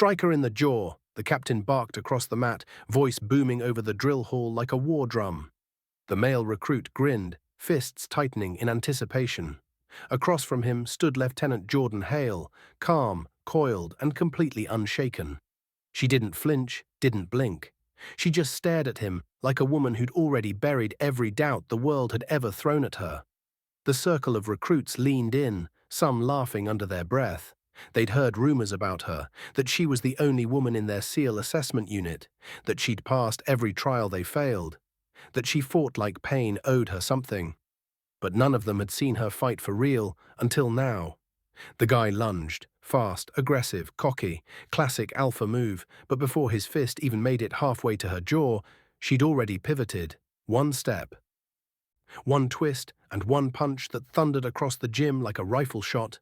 Strike her in the jaw, the captain barked across the mat, voice booming over the drill hall like a war drum. The male recruit grinned, fists tightening in anticipation. Across from him stood Lieutenant Jordan Hale, calm, coiled, and completely unshaken. She didn't flinch, didn't blink. She just stared at him like a woman who'd already buried every doubt the world had ever thrown at her. The circle of recruits leaned in, some laughing under their breath. They'd heard rumors about her, that she was the only woman in their SEAL assessment unit, that she'd passed every trial they failed, that she fought like pain owed her something. But none of them had seen her fight for real until now. The guy lunged, fast, aggressive, cocky, classic alpha move, but before his fist even made it halfway to her jaw, she'd already pivoted, one step. One twist and one punch that thundered across the gym like a rifle shot.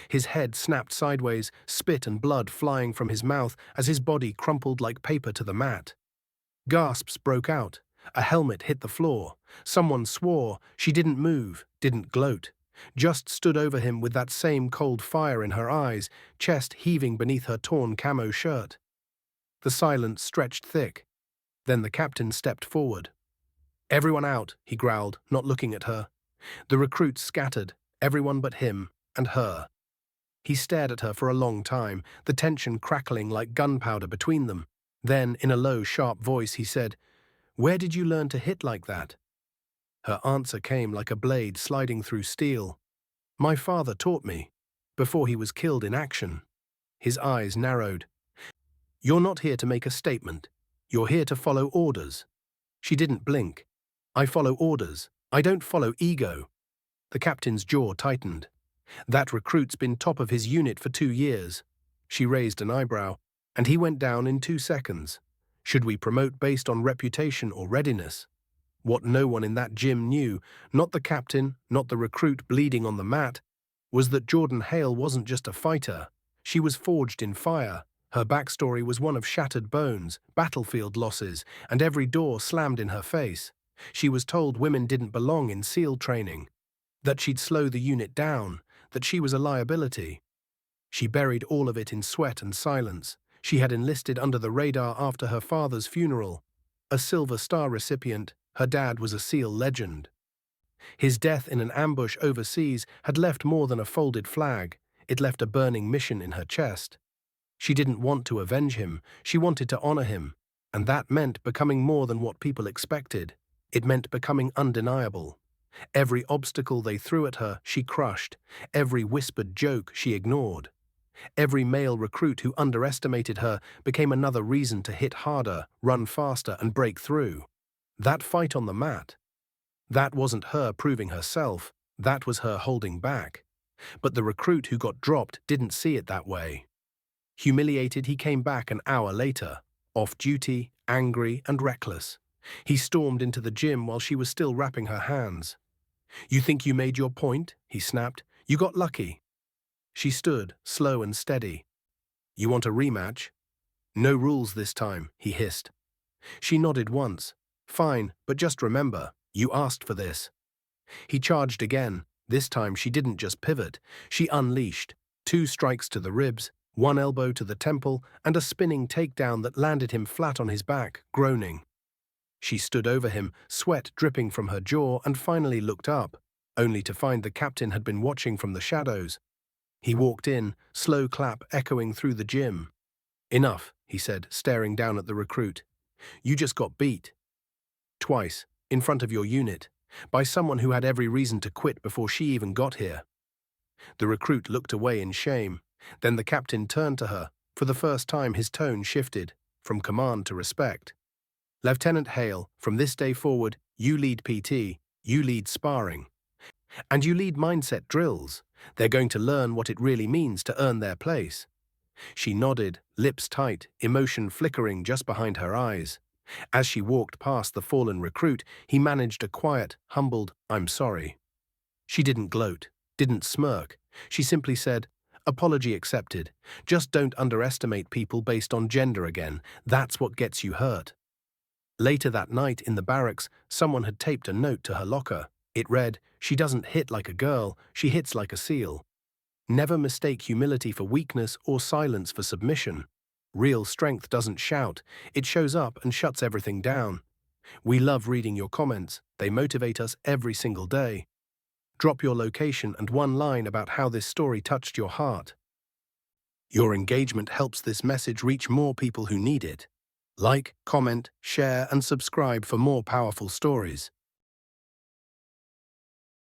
His head snapped sideways, spit and blood flying from his mouth as his body crumpled like paper to the mat. Gasps broke out. A helmet hit the floor. Someone swore. She didn't move, didn't gloat. Just stood over him with that same cold fire in her eyes, chest heaving beneath her torn camo shirt. The silence stretched thick. Then the captain stepped forward. "Everyone out," he growled, not looking at her. The recruits scattered, everyone but him and her. He stared at her for a long time, the tension crackling like gunpowder between them. Then, in a low, sharp voice, he said, "Where did you learn to hit like that?" Her answer came like a blade sliding through steel. "My father taught me, before he was killed in action." His eyes narrowed. "You're not here to make a statement. You're here to follow orders." She didn't blink. "I follow orders. I don't follow ego." The captain's jaw tightened. "That recruit's been top of his unit for 2 years. She raised an eyebrow, and he went down in 2 seconds. Should we promote based on reputation or readiness? What no one in that gym knew, not the captain, not the recruit bleeding on the mat, was that Jordan Hale wasn't just a fighter. She was forged in fire. Her backstory was one of shattered bones, battlefield losses, and every door slammed in her face. She was told women didn't belong in SEAL training, that she'd slow the unit down, that she was a liability. She buried all of it in sweat and silence. She had enlisted under the radar after her father's funeral. A Silver Star recipient, her dad was a SEAL legend. His death in an ambush overseas had left more than a folded flag. It left a burning mission in her chest. She didn't want to avenge him. She wanted to honor him. And that meant becoming more than what people expected. It meant becoming undeniable. Every obstacle they threw at her, she crushed. Every whispered joke, she ignored. Every male recruit who underestimated her became another reason to hit harder, run faster, and break through. That fight on the mat, that wasn't her proving herself, that was her holding back. But the recruit who got dropped didn't see it that way. Humiliated, he came back an hour later, off duty, angry, and reckless. He stormed into the gym while she was still wrapping her hands. "You think you made your point?" he snapped. "You got lucky." She stood, slow and steady. "You want a rematch?" "No rules this time," he hissed. She nodded once. "Fine, but just remember, you asked for this." He charged again. This time she didn't just pivot. She unleashed. 2 strikes to the ribs, 1 elbow to the temple, and a spinning takedown that landed him flat on his back, groaning. She stood over him, sweat dripping from her jaw, and finally looked up, only to find the captain had been watching from the shadows. He walked in, slow clap echoing through the gym. "Enough," he said, staring down at the recruit. "You just got beat. Twice, in front of your unit, by someone who had every reason to quit before she even got here." The recruit looked away in shame. Then the captain turned to her. For the first time his tone shifted, from command to respect. "Lieutenant Hale, from this day forward, you lead PT, you lead sparring. And you lead mindset drills. They're going to learn what it really means to earn their place." She nodded, lips tight, emotion flickering just behind her eyes. As she walked past the fallen recruit, he managed a quiet, humbled, "I'm sorry." She didn't gloat, didn't smirk. She simply said, "Apology accepted. Just don't underestimate people based on gender again. That's what gets you hurt." Later that night in the barracks, someone had taped a note to her locker. It read, "She doesn't hit like a girl, she hits like a SEAL. Never mistake humility for weakness or silence for submission." Real strength doesn't shout, it shows up and shuts everything down. We love reading your comments, they motivate us every single day. Drop your location and one line about how this story touched your heart. Your engagement helps this message reach more people who need it. Like, comment, share, and subscribe for more powerful stories.